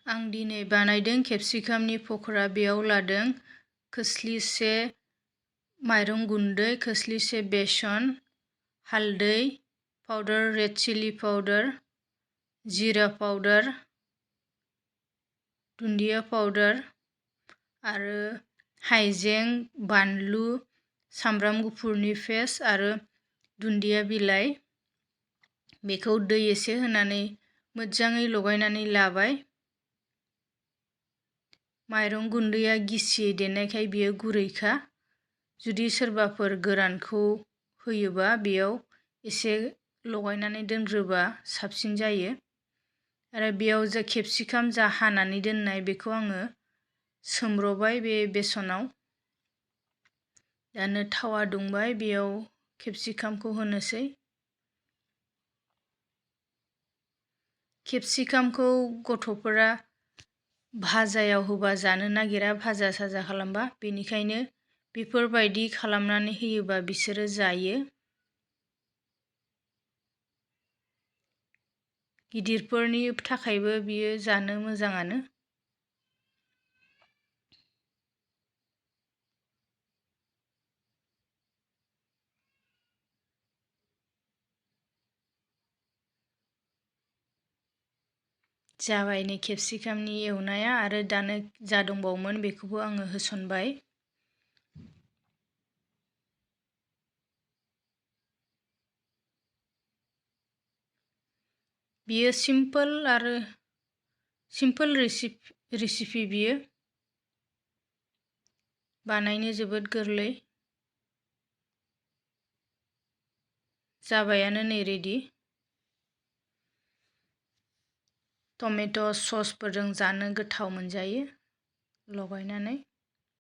आं दिनै बानायदों capsicumनि पक'रा। बेयाव लादों खोस्लिसे माइरं गुन्दै, खोस्लिसे बेसन, हालदै पाउडार, रेड चिली पाउडार, जीरा पाउडार, दुन्दिया पाउडार आरो हाइजें, बानलु, सामब्राम गुफुरनि पेस्ट आरो दुन्दिया बिलाइ। बेखौ दै एसे होनानै मोजाङै लगायनानै लाबाय। माइरं गुन्दैया गिसियै देनायखाय बियो गुरैखा। जुदि सोरबाफोर गोरानखौ होयोबा बेयाव एसे लगायनानै दोनग्रोबा साबसिन जायो। आरो बेयाव जा केप्सिकाम जा हानानै दोननाय बेखौ आङो सोमब्रबाय बे बेसनाव। दानो थावा दुंबाय, बेयाव केप्सिकामखौ होनोसै। केप्सिकामखौ गथ'फोरा भाजायाव होबा जानो नागिरा, भाजा साजा खालामबा, बेनिखायनो बेफोरबायदि खालामनानै होयोबा बिसोरो जायो। गिदिरफोरनि थाखायबो बियो जानो मोजाङानो। जाबाय नै केप्सिकामनि एवनाया, आरो दानो जा दंबावोमोन बेखौबो आङो होसनबाय। बियो सिम्पोल रेसिपि बियो। बानायनो जोबोद गोरलै। जाबायानो नै रेडि। टमेट' ससफोरजों जानो गोथाव मोनजायो लगायनानै।